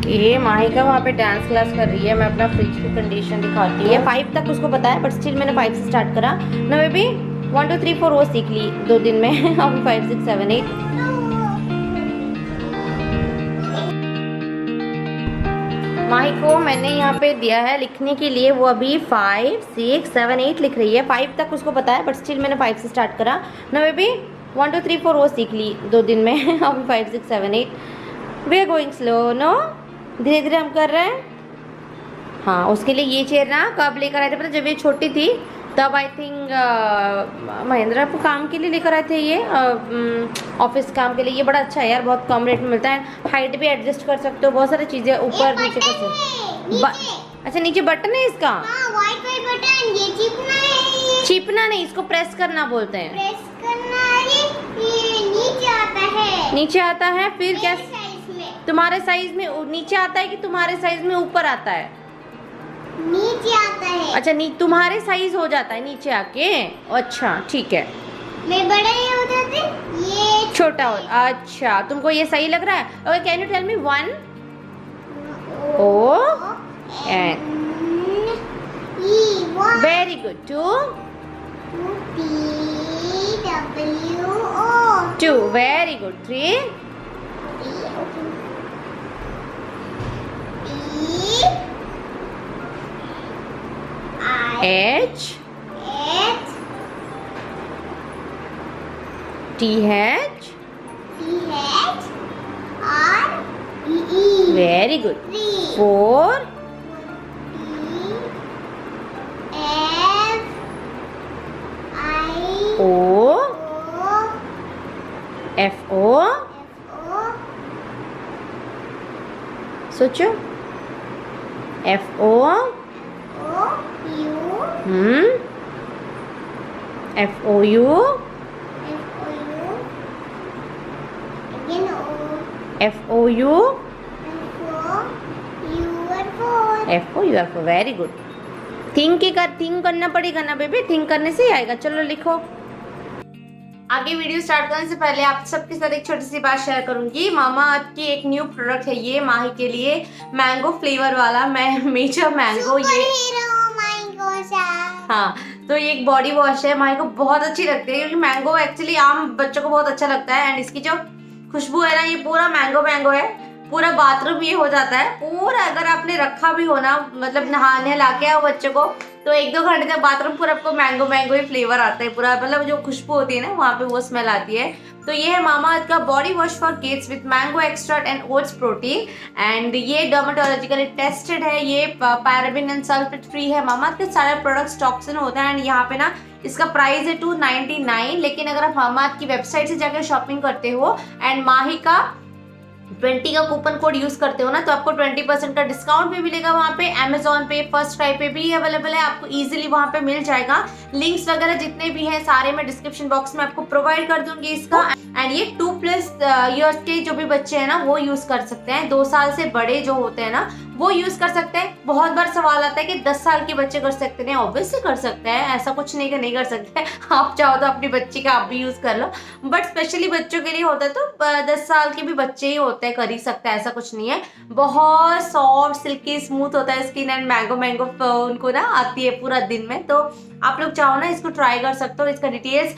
ये माही का वहाँ पे डांस क्लास कर रही है। मैं अपना फ्रिज की कंडीशन दिखाती है। 5 तक उसको पता है, बट स्टिल मैंने 5 से स्टार्ट करा ना बेबी। 1 2 3 4 वो सीख ली 2 दिन में। अभी 5 6 7 8 माही को मैंने यहाँ पे दिया है लिखने के लिए। वो अभी 5 6 7 8 लिख रही है। 5 तक उसको पता है, बट स्टिल मैंने 5 से स्टार्ट करा ना बेबी। 1 2 3 4 वो सीख ली 2 दिन में। अभी 5 6 7 8 we are going slow no, धीरे धीरे हम कर रहे हैं। हाँ, उसके लिए ये चेयर ना कब लेकर आए थे पता, जब ये छोटी थी तब आई थिंक महिंद्रा को काम के लिए लेकर आए थे ये, ऑफिस काम के लिए। ये बड़ा अच्छा है यार, बहुत कम रेट में मिलता है। हाइट भी एडजस्ट कर सकते हो, बहुत सारी चीज़ें ऊपर नीचे कर सकते। अच्छा, नीचे बटन है इसका। व्हाइट बटन, ये चिपना है। चिपना नहीं, इसको प्रेस करना बोलते हैं। प्रेस करना है, ये नीचे आता है। नीचे आता है फिर क्या? साइज में। तुम्हारे साइज में नीचे आता है कि तुम्हारे साइज में ऊपर आता है? नीचे आता है। अच्छा, तुम्हारे साइज हो जाता है नीचे आके। अच्छा ठीक है, मैं बड़ा ये हो जाते, ये छोटा हो। अच्छा, तुमको ये सही लग रहा है? Okay, can you tell me 1 O N, very good. 2 P W O, 2, very good. 3 H T H, very good. 4 O F O, सोचो। F O F O U F O U F O U F O, very good. Think करना पड़ेगा ना baby, think करने से ही आएगा। चलो लिखो। आगे वीडियो स्टार्ट करने से पहले आप सबके साथ एक छोटी सी बात शेयर करूंगी। मामा अर्थ की एक न्यू प्रोडक्ट है ये माही के लिए, मैंगो फ्लेवर वाला। मेजर मैंगो ये। हाँ, तो ये एक बॉडी वॉश है, माही को बहुत अच्छी लगती है क्योंकि मैंगो एक्चुअली आम बच्चों को बहुत अच्छा लगता है। एंड इसकी जो खुशबू है ना, ये पूरा मैंगो है। पूरा बाथरूम ये हो जाता है पूरा। अगर आपने रखा भी हो ना, मतलब नहला के आओ बच्चों को, तो 1-2 घंटे तक बाथरूम पूरा आपको मैंगो ही फ्लेवर आता है पूरा। मतलब जो खुशबू होती है ना, वहाँ पे वो स्मेल आती है। तो ये है मामाअर्थ का body wash for kids with mango extract and oats protein. And ये डर्मेटोलॉजिकली टेस्टेड है, ये पैराबेन एंड सल्फेट फ्री है। मामाअर्थ के सारे प्रोडक्ट्स टॉक्सिन होते हैं। एंड यहाँ पे ना इसका प्राइस है 299, लेकिन अगर आप मामाअर्थ की वेबसाइट से जाकर शॉपिंग करते हो एंड माही का 20 का कूपन कोड यूज करते हो ना, तो आपको 20% का डिस्काउंट भी मिलेगा। वहाँ पे अमेजोन पे, फर्स्ट क्राई पे भी अवेलेबल है, आपको इजीली वहाँ पे मिल जाएगा। लिंक्स वगैरह जितने भी हैं सारे मैं डिस्क्रिप्शन बॉक्स में आपको प्रोवाइड कर दूंगी इसका। एंड ये 2+ इयर्स के जो भी बच्चे हैं ना वो यूज कर सकते हैं। 2 साल से बड़े जो होते हैं ना वो यूज कर सकते हैं। बहुत बार सवाल आता है कि 10 साल के बच्चे कर सकते हैं। ऑब्वियसली कर सकते हैं, ऐसा कुछ नहीं कि नहीं कर सकते। आप चाहो तो अपनी बच्ची का आप भी यूज कर लो, बट स्पेशली बच्चों के लिए होता है तो 10 साल के भी बच्चे ही होते हैं, कर ही सकते हैं, ऐसा कुछ नहीं है। बहुत सॉफ्ट सिल्की स्मूथ होता है स्किन एंड मैंगो उनको ना आती है पूरा दिन में। तो आप लोग चाहो ना इसको ट्राई कर सकते हो। इसका डिटेल्स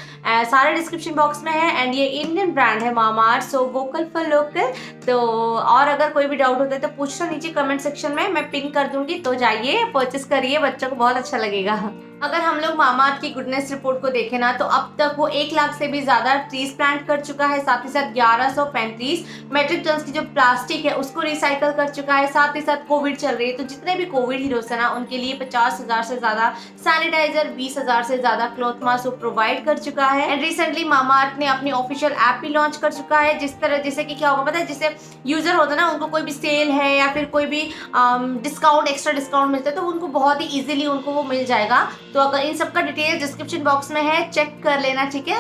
सारे डिस्क्रिप्शन बॉक्स में है। एंड ये इंडियन ब्रांड है Mamaearth, so vocal for local. तो और अगर कोई भी डाउट होता है तो पूछना नीचे कमेंट सेक्शन में, मैं पिन कर दूंगी। तो जाइए परचेस करिए, बच्चों को बहुत अच्छा लगेगा। अगर हम लोग मामाअर्थ की गुडनेस रिपोर्ट को देखें ना, तो अब तक वो 1 लाख से भी ज्यादा ट्रीज प्लांट कर चुका है। साथ ही साथ 1135 मेट्रिक टन की जो प्लास्टिक है उसको रिसाइकल कर चुका है। साथ ही साथ कोविड चल रही है, तो जितने भी कोविड हीरोज है ना उनके लिए 50,000 से ज्यादा सैनिटाइजर, 20,000 से ज्यादा क्लॉथ मास्क प्रोवाइड कर चुका है। एंड रिसेंटली मामाअर्थ ने अपनी ऑफिशियल ऐप भी लॉन्च कर चुका है, जिस तरह जैसे कि क्या होगा पता है, जैसे यूजर होता है ना, उनको कोई भी सेल है या फिर कोई भी डिस्काउंट, एक्स्ट्रा डिस्काउंट मिलता है, तो उनको बहुत ही इजीली उनको वो मिल जाएगा। तो अगर इन सबका डिटेल डिस्क्रिप्शन बॉक्स में है, चेक कर लेना, ठीक है।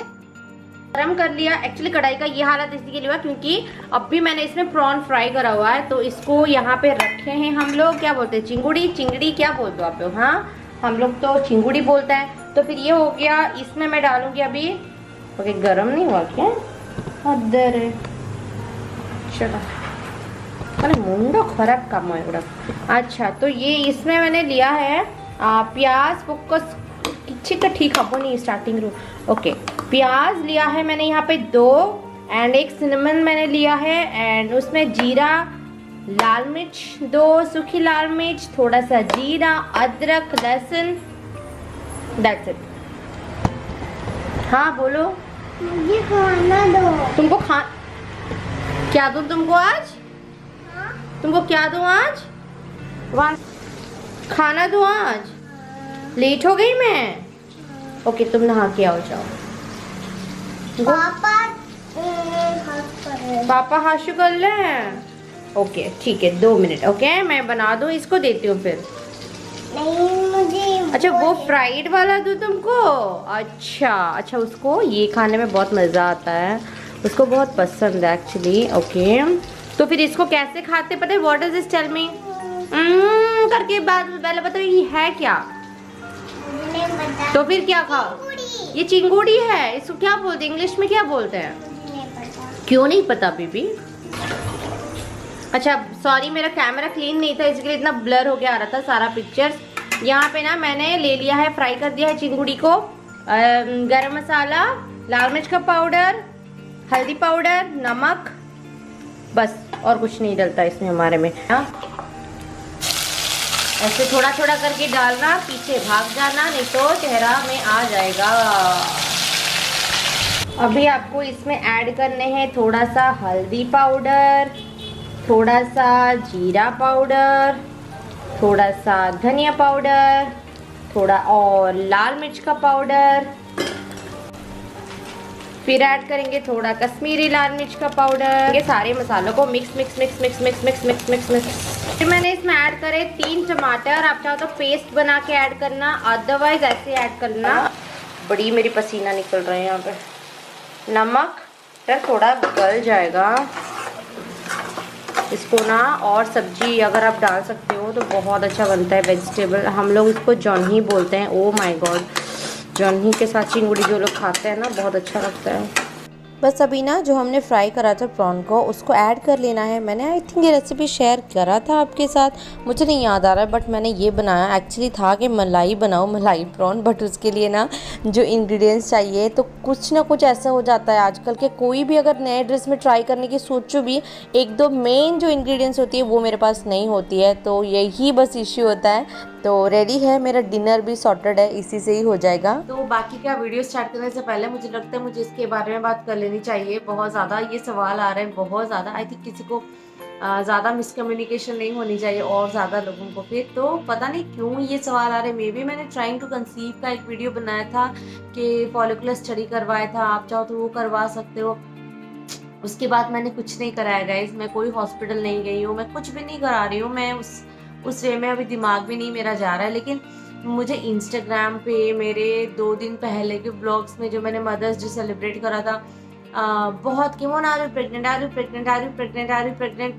गरम कर लिया। एक्चुअली कढ़ाई का ये हालत इसी के लिए हुआ क्योंकि अब भी मैंने इसमें प्रॉन फ्राई करा हुआ है, तो इसको यहाँ पे रखे हैं हम लोग। क्या बोलते हैं, चिंगड़ी क्या बोलते हो आप लोग? हाँ, हम लोग तो चिंगुड़ी बोलते हैं। तो फिर ये हो गया, इसमें मैं डालूंगी अभी। ओके, गरम नहीं हुआ क्या? अदर है, चलो अरे मुंडो खराब काम है बड़ा। अच्छा तो ये इसमें मैंने लिया है प्याज फोकस किच्छी ठीक हबो नहीं स्टार्टिंग रू। ओके प्याज लिया है मैंने यहाँ पे 2 एंड एक सिनेमन मैंने लिया है एंड उसमें जीरा, लाल मिर्च 2 सूखी लाल मिर्च, थोड़ा सा जीरा, अदरक, लहसुन, दैट्स इट। हाँ बोलो। मुझे खाना दो। तुमको क्या दूँ तुमको आज? तुमको क्या दूँ आज? खाना दूँ आज? लेट हो गई मैं? ओके तुम नहा के आओ जाओ। पापा हाशु कर ले। ओके ठीक है 2 मिनट। ओके मैं बना दूँ इसको, देती हूँ फिर। नहीं मुझे अच्छा वो फ्राइड वाला दूँ तुमको? अच्छा उसको ये खाने में बहुत मज़ा आता है, उसको बहुत पसंद है एक्चुअली। ओके तो फिर इसको कैसे खाते पता है? What is this tell me करके बाद पहले बताओ ये है क्या? नहीं पता। तो फिर क्या खाओ? ये चिंगूड़ी है, इसको क्या बोलते हैं इंग्लिश में, क्या बोलते हैं? नहीं पता। क्यों नहीं पता बीबी? अच्छा सॉरी मेरा कैमरा क्लीन नहीं था इसके लिए इतना ब्लर हो गया आ रहा था सारा पिक्चर्स। यहाँ पे ना मैंने ले लिया है, फ्राई कर दिया है चिंगुड़ी को। गरम मसाला, लाल मिर्च का पाउडर, हल्दी पाउडर, नमक, बस और कुछ नहीं डलता इसमें हमारे में। ऐसे थोड़ा थोड़ा करके डालना, पीछे भाग जाना नहीं तो चेहरा में आ जाएगा। अभी आपको इसमें ऐड करने हैं थोड़ा सा हल्दी पाउडर, थोड़ा सा जीरा पाउडर, थोड़ा सा धनिया पाउडर, थोड़ा और लाल मिर्च का पाउडर, फिर ऐड करेंगे थोड़ा कश्मीरी लाल मिर्च का पाउडर। ये सारे मसालों को mix mix mix mix mix mix mix mix mix. फिर मैंने इसमें ऐड करे 3 टमाटर। आप चाहो तो पेस्ट बना के ऐड करना, अदरवाइज ऐसे ऐड करना। बड़ी मेरी पसीना निकल रहे हैं यहाँ पे। नमक फिर थोड़ा गल जाएगा इसको ना, और सब्जी अगर आप डाल सकते हो तो बहुत अच्छा बनता है वेजिटेबल। हम लोग इसको जौनही बोलते हैं। ओ माय गॉड, जौनही के साथ चिंगुड़ी जो लोग खाते हैं ना बहुत अच्छा लगता है। बस अभी ना जो हमने फ्राई करा था प्रॉन को उसको ऐड कर लेना है। मैंने आई थिंक ये रेसिपी शेयर करा था आपके साथ, मुझे नहीं याद आ रहा है, बट मैंने ये बनाया एक्चुअली था कि मलाई बनाओ, मलाई प्रॉन, बट उसके लिए ना जो इंग्रेडिएंट्स चाहिए तो कुछ ना कुछ ऐसा हो जाता है आजकल के। कोई भी अगर नए ड्रेस में ट्राई करने की सोचो भी, 1-2 मेन जो इंग्रेडिएंट्स होती है वो मेरे पास नहीं होती है, तो यही बस इश्यू होता है। तो रेडी है, मेरा डिनर भी सॉर्टेड है, इसी से ही हो जाएगा। तो बाकी का वीडियो स्टार्ट करने से पहले मुझे लगता है मुझे इसके बारे में बात कर लेनी चाहिए। बहुत ज़्यादा ये सवाल आ रहे हैं, बहुत ज़्यादा। आई थिंक किसी को ज़्यादा मिसकम्युनिकेशन नहीं होनी चाहिए और ज़्यादा लोगों को। फिर तो पता नहीं क्यों ये सवाल आ रहे हैं। मे बी मैंने ट्राइंग टू कंसीव का एक वीडियो बनाया था कि फॉलिकुलर स्टडी करवाया था, आप चाहो तो वो करवा सकते हो। उसके बाद मैंने कुछ नहीं कराया गाइस, मैं कोई हॉस्पिटल नहीं गई हूँ, मैं कुछ भी नहीं करा रही हूँ। मैं उस वे में अभी दिमाग भी नहीं मेरा जा रहा है। लेकिन मुझे इंस्टाग्राम पे मेरे 2 दिन पहले के ब्लॉग्स में जो मैंने मदर्स डे सेलिब्रेट करा था, बहुत कि Mona are you pregnant, are you pregnant, are you pregnant, are you pregnant,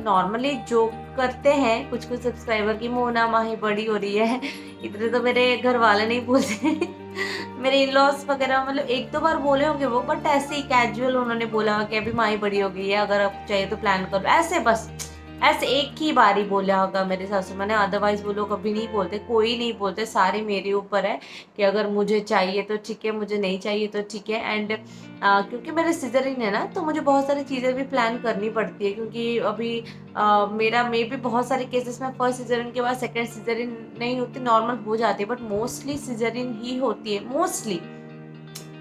normally joke करते हैं कुछ कुछ सब्सक्राइबर की मोना माही बड़ी हो रही है। इतने तो मेरे घर वाले नहीं बोलते मेरे इन-लॉज वगैरह, मतलब 1-2 बार बोले होंगे वो, बट ऐसे ही कैजुअल उन्होंने बोला कि अभी माही बड़ी हो गई है, अगर आप चाहिए तो प्लान करो, ऐसे बस ऐसे एक ही बार ही बोला होगा मेरे सासू माँ ने। अदरवाइज वो लोग कभी नहीं बोलते, कोई नहीं बोलते, सारे मेरे ऊपर है कि अगर मुझे चाहिए तो ठीक है, मुझे नहीं चाहिए तो ठीक है। एंड क्योंकि मेरे सिजरिन है ना, तो मुझे बहुत सारी चीज़ें भी प्लान करनी पड़ती है, क्योंकि अभी मेरा मे भी बहुत सारे केसेस में फर्स्ट सिजरिन के बाद सेकेंड सिजरिन नहीं होती, नॉर्मल हो जाती है, बट मोस्टली सिजरिन ही होती है। मोस्टली,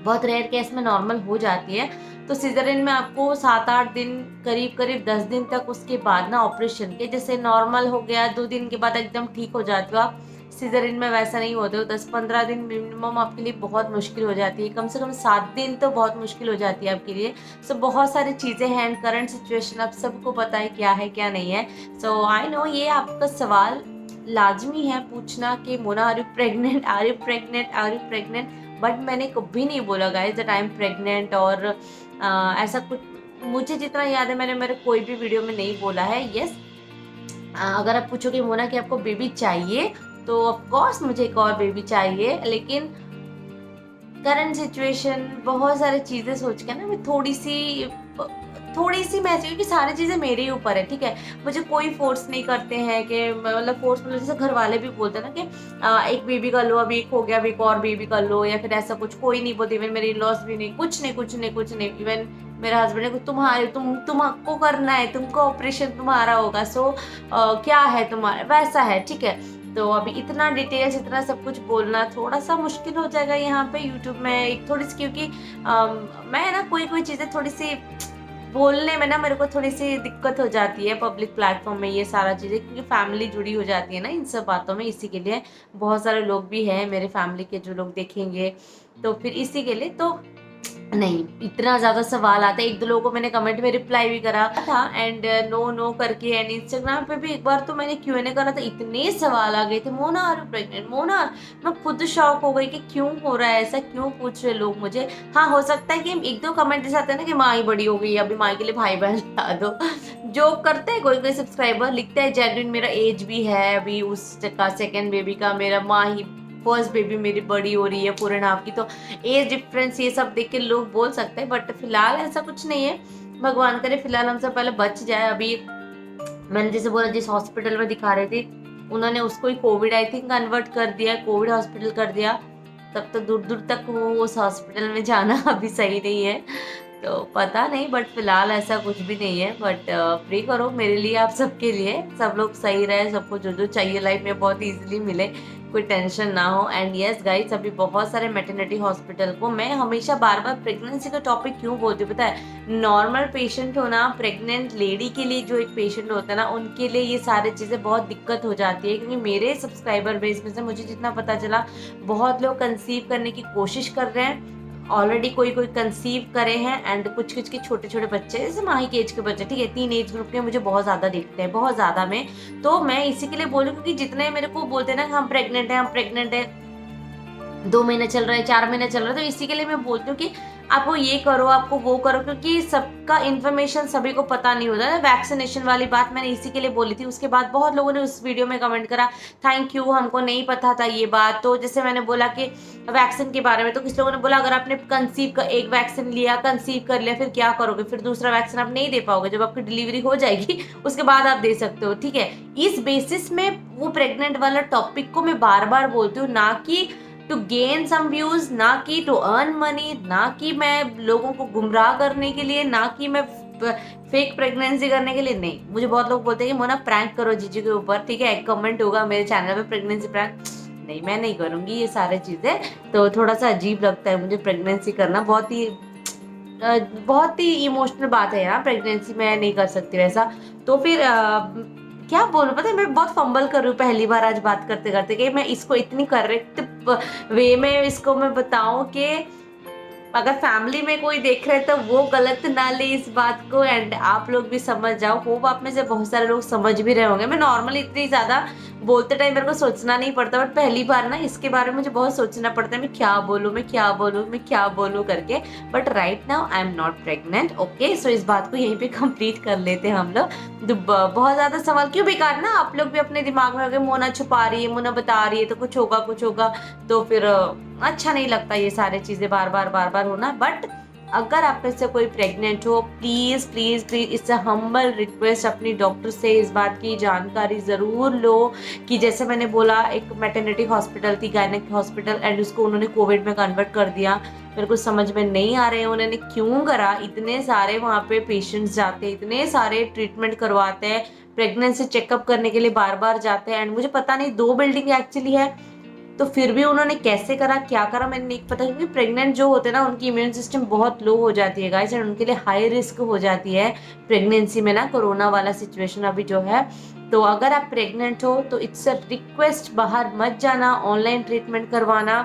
बहुत रेयर केस में नॉर्मल हो जाती है। तो सिजरिन में आपको 7-8 दिन, करीब 10 दिन तक उसके बाद ना ऑपरेशन के, जैसे नॉर्मल हो गया 2 दिन के बाद एकदम ठीक हो जाते हो आप, सिजरिन में वैसा नहीं होते हो। 10-15 दिन मिनिमम आपके लिए बहुत मुश्किल हो जाती है, कम से कम 7 दिन तो बहुत मुश्किल हो जाती है आपके लिए। सो बहुत सारी चीज़ें हैं एंड करंट सिचुएशन आप सबको पता है क्या है क्या नहीं है। सो आई नो ये आपका सवाल लाजमी है पूछना कि Mona are you pregnant, are you pregnant, are you pregnant, but मैंने कभी नहीं बोला guys that I am pregnant और ऐसा कुछ। मुझे जितना याद है मैंने मेरे कोई भी वीडियो में नहीं बोला है। यस, अगर आप पूछोगे मोना कि आपको बेबी चाहिए, तो ऑफ कोर्स मुझे एक और बेबी चाहिए, लेकिन करंट सिचुएशन बहुत सारी चीज़ें सोच के ना मैं थोड़ी सी मैं क्योंकि सारी चीज़ें मेरे ही ऊपर है, ठीक है। मुझे कोई फोर्स नहीं करते हैं कि मतलब फोर्स मतलब जैसे घर वाले भी बोलते हैं ना कि एक बेबी कर लो, अभी एक हो गया, अभी एक और बेबी कर लो, या फिर ऐसा कुछ कोई नहीं बोलते। इवन मेरे इन-लॉज भी नहीं, कुछ नहीं। इवन मेरा हस्बैंड ने तुम्हारे तुमको करना है, तुमको ऑपरेशन तुम्हारा होगा, सो क्या है तुम्हारा, वैसा है, ठीक है। तो अभी इतना डिटेल्स, इतना सब कुछ बोलना थोड़ा सा मुश्किल हो जाएगा यहाँ पे यूट्यूब में, एक थोड़ी सी, क्योंकि मैं ना कोई चीज़ें थोड़ी सी बोलने में ना मेरे को थोड़ी सी दिक्कत हो जाती है पब्लिक प्लेटफॉर्म में, ये सारा चीज़ें, क्योंकि फैमिली जुड़ी हो जाती है ना इन सब बातों में। इसी के लिए बहुत सारे लोग भी हैं मेरे फैमिली के जो लोग देखेंगे, तो फिर इसी के लिए तो नहीं, इतना ज़्यादा सवाल आता है। 1-2 लोगों को मैंने कमेंट में रिप्लाई भी करा था एंड नो करके, एंड इंस्टाग्राम पे भी एक बार तो मैंने Q&A करा था, इतने सवाल आ गए थे, Mona are you pregnant, Mona. मैं खुद शॉक हो गई कि क्यों हो रहा है ऐसा, क्यों पूछ रहे लोग मुझे। हाँ, हो सकता है कि 1-2 कमेंट ऐसे आते हैं ना कि माँ ही बड़ी हो गई, अभी माँ के लिए भाई बहन ला दो। जोक करते हैं कोई सब्सक्राइबर, लिखता है जेन्युइन, मेरा एज भी है अभी उस का, सेकेंड बेबी का, मेरा माँ ही, फर्स्ट बेबी मेरी बड़ी हो रही है 4.5 की, तो एज डिफरेंस ये सब देख के लोग बोल सकते हैं, बट फिलहाल ऐसा कुछ नहीं है। भगवान करे फिलहाल हमसे पहले बच जाए। अभी मैंने जैसे बोला, जिस हॉस्पिटल में दिखा रहे थे उन्होंने उसको ही कोविड आई थिंक कन्वर्ट कर दिया, कोविड हॉस्पिटल कर दिया। तब तो दूर तक वो उस हॉस्पिटल में जाना अभी सही नहीं है, तो पता नहीं, बट फिलहाल ऐसा कुछ भी नहीं है। बट प्रे करो मेरे लिए, आप सबके लिए, सब लोग सही रहे, सबको जो चाहिए लाइफ में बहुत इजीली मिले, कोई टेंशन ना हो। एंड यस गाइस, अभी बहुत सारे मैटरनिटी हॉस्पिटल को, मैं हमेशा बार प्रेगनेंसी का टॉपिक क्यों बोलती हूँ पता है, नॉर्मल पेशेंट होना, प्रेग्नेंट लेडी के लिए जो एक पेशेंट होता है ना, उनके लिए ये सारी चीज़ें बहुत दिक्कत हो जाती है। क्योंकि मेरे सब्सक्राइबर बेस में से मुझे जितना पता चला, बहुत लोग कंसीव करने की कोशिश कर रहे हैं, ऑलरेडी कोई कंसीव करे हैं, एंड कुछ के छोटे बच्चे, जैसे माही के एज के बच्चे, ठीक है, 3 एज ग्रुप के मुझे बहुत ज़्यादा दिखते हैं, बहुत ज़्यादा में। तो मैं इसी के लिए बोलूँ, क्योंकि जितने मेरे को बोलते हैं ना कि हम प्रेग्नेंट हैं, 2 महीने चल रहा है, 4 महीने चल रहा है, तो इसी के लिए मैं बोलती हूँ कि आपको ये करो, आपको वो करो, क्योंकि सबका इन्फॉर्मेशन सभी को पता नहीं होता है। वैक्सीनेशन वाली बात मैंने इसी के लिए बोली थी, उसके बाद बहुत लोगों ने उस वीडियो में कमेंट करा, थैंक यू, हमको नहीं पता था ये बात। तो जैसे मैंने बोला कि वैक्सीन के बारे में, तो कुछ लोगों ने बोला अगर आपने कंसीव का एक वैक्सीन लिया, कंसीव कर लिया, फिर क्या करोगे, फिर दूसरा वैक्सीन आप नहीं दे पाओगे, जब आपकी डिलीवरी हो जाएगी उसके बाद आप दे सकते हो, ठीक है। इस बेसिस में वो प्रेग्नेंट वाला टॉपिक को मैं बार बोलती हूँ, ना कि टू गेन सम व्यूज, ना कि टू अर्न मनी, ना कि मैं लोगों को गुमराह करने के लिए, ना कि मैं फेक प्रेगनेंसी करने के लिए, नहीं। मुझे बहुत लोग बोलते हैं कि मोना प्रैंक करो जीजू के ऊपर, ठीक है, एक कमेंट होगा मेरे चैनल पे प्रेगनेंसी प्रैंक, नहीं, मैं नहीं करूंगी ये सारी चीजें। तो थोड़ा सा अजीब लगता है मुझे प्रेगनेंसी करना, बहुत ही इमोशनल बात है यार, प्रेगनेंसी मैं नहीं कर सकती वैसा। तो फिर क्या बोलूं, पता है मैं बहुत फंबल कर रही हूँ पहली बार आज बात करते करते, कि मैं इसको इतनी करेक्ट वे में इसको मैं बताऊं कि अगर फैमिली में कोई देख रहे तो वो गलत ना ले इस बात को, एंड आप लोग भी समझ जाओ। होप आप में से बहुत सारे लोग समझ भी रहे होंगे। मैं नॉर्मली इतनी ज़्यादा बोलते टाइम मेरे को सोचना नहीं पड़ता, बट पहली बार ना इसके बारे में मुझे बहुत सोचना पड़ता है, मैं क्या बोलूँ करके। But right now I am not pregnant, okay. So इस बात को यहीं पे कंप्लीट कर लेते हैं हम लोग। तो बहुत ज़्यादा सवाल क्यों बेकार ना, आप लोग भी अपने दिमाग में होंगे मोना छुपा रही है, मोना बता रही है, तो कुछ होगा, तो फिर अच्छा नहीं लगता ये सारी चीज़ें बार बार होना। बट अगर आप में से कोई प्रेग्नेंट हो, प्लीज़ इससे हम्बल रिक्वेस्ट, अपनी डॉक्टर से इस बात की जानकारी ज़रूर लो कि जैसे मैंने बोला, एक मैटरनिटी हॉस्पिटल थी, गायनेक हॉस्पिटल, एंड उसको उन्होंने कोविड में कन्वर्ट कर दिया। मेरे को समझ में नहीं आ रहे हैं उन्होंने क्यों करा। इतने सारे वहाँ पे पेशेंट्स जाते हैं, इतने सारे ट्रीटमेंट करवाते हैं, प्रेगनेंसी चेकअप करने के लिए बार जाते हैं, एंड मुझे पता नहीं 2 बिल्डिंग एक्चुअली है, तो फिर भी उन्होंने कैसे करा, क्या करा, मैंने नहीं पता। क्योंकि प्रेग्नेंट जो होते हैं ना, उनकी इम्यून सिस्टम बहुत लो हो जाती है गाइस, एंड उनके लिए हाई रिस्क हो जाती है प्रेगनेंसी में ना, कोरोना वाला सिचुएशन अभी जो है। तो अगर आप प्रेग्नेंट हो तो इट्स अ रिक्वेस्ट, बाहर मत जाना, ऑनलाइन ट्रीटमेंट करवाना।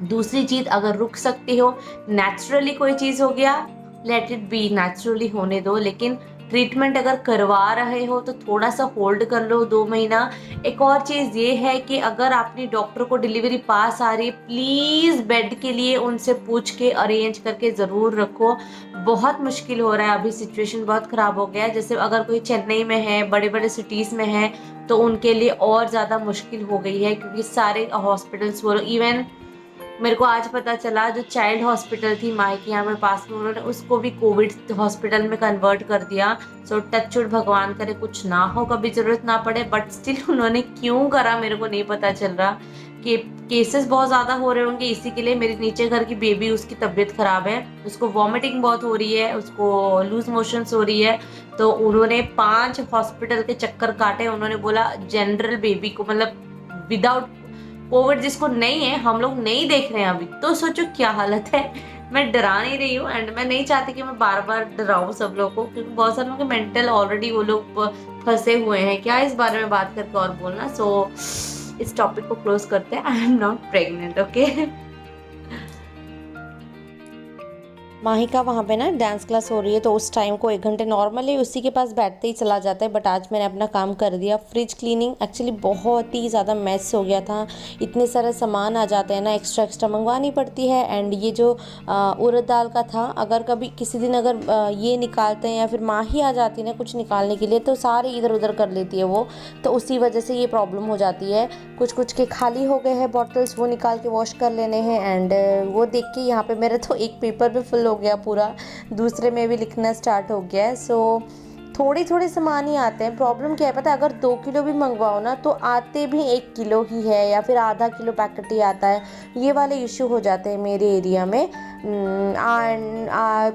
दूसरी चीज़, अगर रुक सकते हो, नेचुरली कोई चीज़ हो गया, लेट इट बी, नेचुरली होने दो, लेकिन ट्रीटमेंट अगर करवा रहे हो तो थोड़ा सा होल्ड कर लो 2 महीना। एक और चीज़ ये है कि अगर आपने डॉक्टर को डिलीवरी पास आ रही है, प्लीज़ बेड के लिए उनसे पूछ के अरेंज करके ज़रूर रखो। बहुत मुश्किल हो रहा है अभी, सिचुएशन बहुत ख़राब हो गया है। जैसे अगर कोई चेन्नई में है, बड़े सिटीज़ में है, तो उनके लिए और ज़्यादा मुश्किल हो गई है, क्योंकि सारे हॉस्पिटल्स बोलो, इवन मेरे को आज पता चला जो चाइल्ड हॉस्पिटल थी माही के यहाँ पे पास में, उन्होंने उसको भी कोविड हॉस्पिटल में कन्वर्ट कर दिया। सो टचवुड, भगवान करे कुछ ना हो, कभी जरूरत ना पड़े, बट स्टिल उन्होंने क्यों करा मेरे को नहीं पता चल रहा। कि केसेस बहुत ज़्यादा हो रहे होंगे इसी के लिए। मेरे नीचे घर की बेबी, उसकी तबीयत खराब है, उसको वॉमिटिंग बहुत हो रही है, उसको लूज मोशंस हो रही है। तो उन्होंने 5 हॉस्पिटल के चक्कर काटे। उन्होंने बोला जनरल बेबी को, मतलब विदाउट कोविड जिसको नहीं है, हम लोग नहीं देख रहे हैं अभी। तो सोचो क्या हालत है। मैं डरा नहीं रही हूँ एंड मैं नहीं चाहती कि मैं बार बार डराऊँ सब लोगों को, क्योंकि बहुत सारे लोग मेंटल ऑलरेडी वो लोग फंसे हुए हैं। क्या इस बारे में बात करके और बोलना। सो इस टॉपिक को क्लोज करते हैं। I am not pregnant, okay. Mahi का वहाँ पे ना डांस क्लास हो रही है, तो उस टाइम को 1 घंटे नॉर्मली उसी के पास बैठते ही चला जाता है, बट आज मैंने अपना काम कर दिया। फ्रिज क्लीनिंग एक्चुअली बहुत ही ज़्यादा मैस हो गया था। इतने सारे सामान आ जाते हैं ना, एक्स्ट्रा मंगवानी पड़ती है। एंड ये जो उड़द दाल का था, अगर कभी किसी दिन अगर ये निकालते हैं या फिर माही आ जाती है ना कुछ निकालने के लिए, तो सारे इधर उधर कर लेती है वो, तो उसी वजह से ये प्रॉब्लम हो जाती है। कुछ के खाली हो गए हैं बॉटल्स, वो निकाल के वॉश कर लेने हैं। एंड वो देख के यहाँ पे मेरा तो एक पेपर भी फुल हो गया पूरा, दूसरे में भी लिखना स्टार्ट हो गया है। सो थोड़े सामान ही आते हैं। प्रॉब्लम क्या है पता है, अगर 2 किलो भी मंगवाओ ना तो आते भी 1 किलो ही है या फिर आधा किलो पैकेट ही आता है। ये वाले इश्यू हो जाते हैं मेरे एरिया में।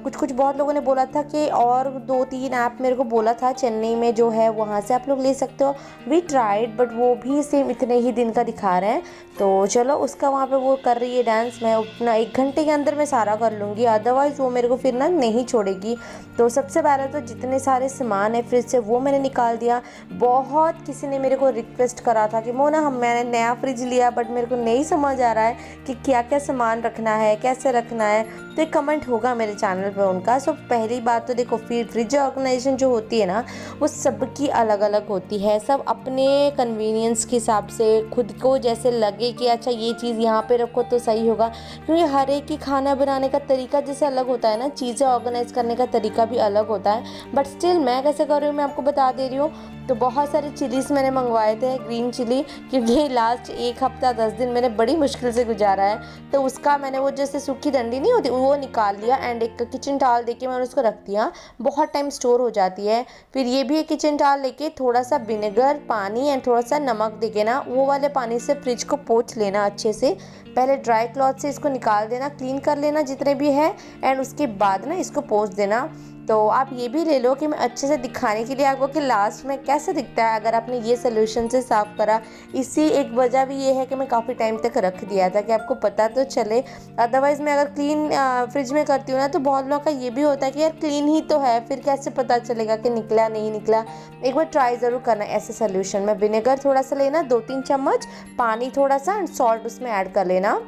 कुछ बहुत लोगों ने बोला था कि और 2-3 ऐप मेरे को बोला था चेन्नई में जो है वहाँ से आप लोग ले सकते हो। वी ट्राइड, बट वो भी सेम इतने ही दिन का दिखा रहे हैं। तो चलो उसका वहाँ पे वो कर रही है डांस, मैं अपना 1 घंटे के अंदर मैं सारा कर लूँगी, अदरवाइज़ वो मेरे को फिर ना नहीं छोड़ेगी। तो सबसे पहले तो जितने सारे सामान है फ्रिज से वो मैंने निकाल दिया। बहुत किसी ने मेरे को रिक्वेस्ट करा था कि मोना मैंने नया फ्रिज लिया, बट मेरे को नहीं समझ आ रहा है कि क्या क्या सामान रखना है, कैसे रखना है। तो एक कमेंट होगा मेरे चैनल पे उनका। सो पहली बात तो देखो, फ्रिज ऑर्गेनाइजेशन जो होती है ना वो सबकी अलग अलग होती है। सब अपने कन्वीनियंस के हिसाब से खुद को जैसे लगे कि अच्छा ये चीज़ यहाँ पे रखो तो सही होगा, क्योंकि हर एक की खाना बनाने का तरीका जैसे अलग होता है ना, चीज़ें ऑर्गेनाइज करने का तरीका भी अलग होता है। बट स्टिल मैं कैसे कर रही हूँ मैं आपको बता दे रही हूँ। तो बहुत सारे चिलीज़ मैंने मंगवाए थे, ग्रीन चिली, क्योंकि लास्ट 1 हफ्ता 10 दिन मैंने बड़ी मुश्किल से गुजारा है। तो उसका मैंने वो जैसे सूखी डंडी नहीं होती वो निकाल लिया एंड एक किचन टॉवल देके मैंने उसको रख दिया, बहुत टाइम स्टोर हो जाती है। फिर ये भी एक किचन टॉवल लेके थोड़ा सा विनेगर, पानी एंड थोड़ा सा नमक देके ना वो वाले पानी से फ्रिज को पोंछ लेना अच्छे से। पहले ड्राई क्लॉथ से इसको निकाल देना, क्लीन कर लेना जितने भी है, एंड उसके बाद ना इसको पोंछ देना। तो आप ये भी ले लो कि मैं अच्छे से दिखाने के लिए आपको कि लास्ट में कैसे दिखता है अगर आपने ये सोल्यूशन से साफ़ करा। इसी एक वजह भी ये है कि मैं काफ़ी टाइम तक रख दिया था कि आपको पता तो चले। अदरवाइज़ मैं अगर क्लीन फ्रिज में करती हूँ ना तो बहुत लोगों का ये भी होता है कि यार क्लीन ही तो है, फिर कैसे पता चलेगा कि निकला नहीं निकला। एक बार ट्राई ज़रूर करना ऐसे सोल्यूशन में। विनेगर थोड़ा सा लेना, 2-3 चम्मच, पानी थोड़ा सा एंड सॉल्ट उसमें ऐड कर लेना।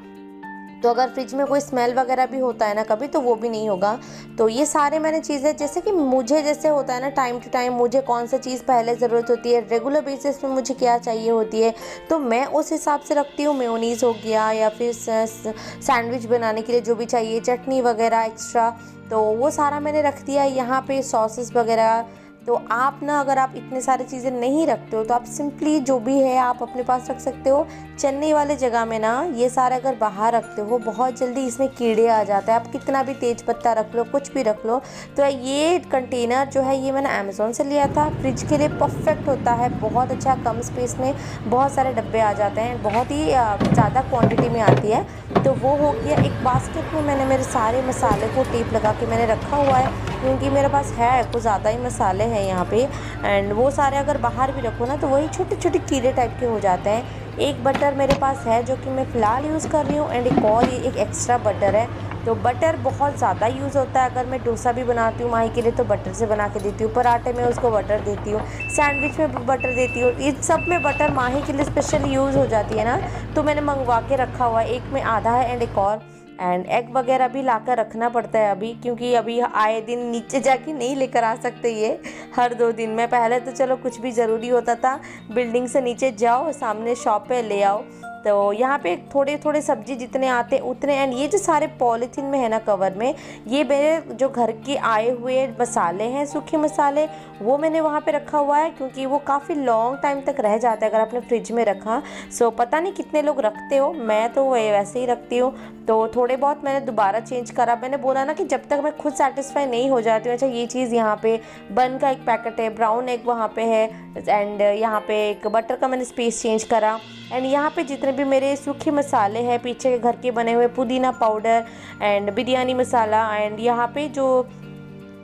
तो अगर फ्रिज में कोई स्मेल वगैरह भी होता है ना कभी, तो वो भी नहीं होगा। तो ये सारे मैंने चीज़ें, जैसे कि मुझे जैसे होता है ना टाइम टू टाइम मुझे कौन सा चीज़ पहले ज़रूरत होती है, रेगुलर बेसिस पे मुझे क्या चाहिए होती है, तो मैं उस हिसाब से रखती हूँ। मेयोनीज़ हो गया या फिर सैंडविच बनाने के लिए जो भी चाहिए, चटनी वगैरह एक्स्ट्रा, तो वो सारा मैंने रख दिया। यहाँ पे सॉसेस वगैरह, तो आप ना अगर आप इतने सारी चीज़ें नहीं रखते हो तो आप सिंपली जो भी है आप अपने पास रख सकते हो। चेन्नई वाले जगह में ना ये सारे अगर बाहर रखते हो बहुत जल्दी इसमें कीड़े आ जाते हैं। आप कितना भी तेज पत्ता रख लो, कुछ भी रख लो। तो ये कंटेनर जो है ये मैंने अमेज़ोन से लिया था, फ्रिज के लिए परफेक्ट होता है, बहुत अच्छा, कम स्पेस में बहुत सारे डब्बे आ जाते हैं, बहुत ही ज़्यादा क्वान्टिटी में आती है। तो वो हो गया। एक बास्केट में मैंने मेरे सारे मसाले को टेप लगा के मैंने रखा हुआ है, क्योंकि मेरे पास है कुछ ज़्यादा ही मसाले हैं यहाँ पे। एंड वो सारे अगर बाहर भी रखो ना तो वही छोटे छोटे कीड़े टाइप के हो जाते हैं। एक बटर मेरे पास है जो कि मैं फ़िलहाल यूज़ कर रही हूँ, एंड एक और ये एक एक्स्ट्रा बटर है। तो बटर बहुत ज़्यादा यूज़ होता है। अगर मैं डोसा भी बनाती हूँ माही के लिए तो बटर से बना के देती हूँ, पराठे में उसको बटर देती हूँ, सैंडविच में बटर देती हूँ, इन सब में बटर माही के लिए स्पेशल यूज़ हो जाती है ना। तो मैंने मंगवा के रखा हुआ है, एक में आधा है एंड एक और। एंड एग वगैरह भी लाकर रखना पड़ता है अभी, क्योंकि अभी आए दिन नीचे जाके नहीं लेकर आ सकते ये हर 2 दिन में। पहले तो चलो कुछ भी ज़रूरी होता था बिल्डिंग से नीचे जाओ, सामने शॉप पे ले आओ, तो यहाँ पे थोड़े थोड़े सब्जी जितने आते उतने, एंड ये जो सारे पॉलीथीन में है ना कवर में, ये मेरे जो घर के आए हुए मसाले हैं, सूखे मसाले, वो मैंने वहाँ पे रखा हुआ है क्योंकि वो काफ़ी लॉन्ग टाइम तक रह जाता है अगर आपने फ्रिज में रखा। सो पता नहीं कितने लोग रखते हो, मैं तो वैसे ही रखती हूँ। तो थोड़े बहुत मैंने दोबारा चेंज करा। मैंने बोला ना कि जब तक मैं खुद सेटिस्फाई नहीं हो जाती हूँ। अच्छा ये चीज़ यहाँ पे बन का एक पैकेट है, ब्राउन एग वहाँ पे है, एंड यहाँ पे एक बटर का मैंने स्पेस चेंज करा। एंड यहाँ पे जितने भी मेरे सूखे मसाले हैं पीछे के घर के बने हुए, पुदीना powder and biryani masala, and यहाँ पे जो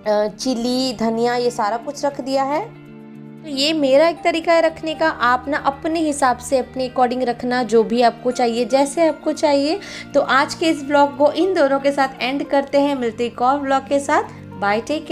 चिली धनिया, ये सारा कुछ रख दिया है। तो ये मेरा एक तरीका है रखने का। आप ना अपने हिसाब से अपने अकॉर्डिंग रखना, जो भी आपको चाहिए, जैसे आपको चाहिए। तो आज के इस ब्लॉग को इन दोनों के साथ एंड करते हैं, मिलते एक और ब्लॉग के साथ। Bye, take care.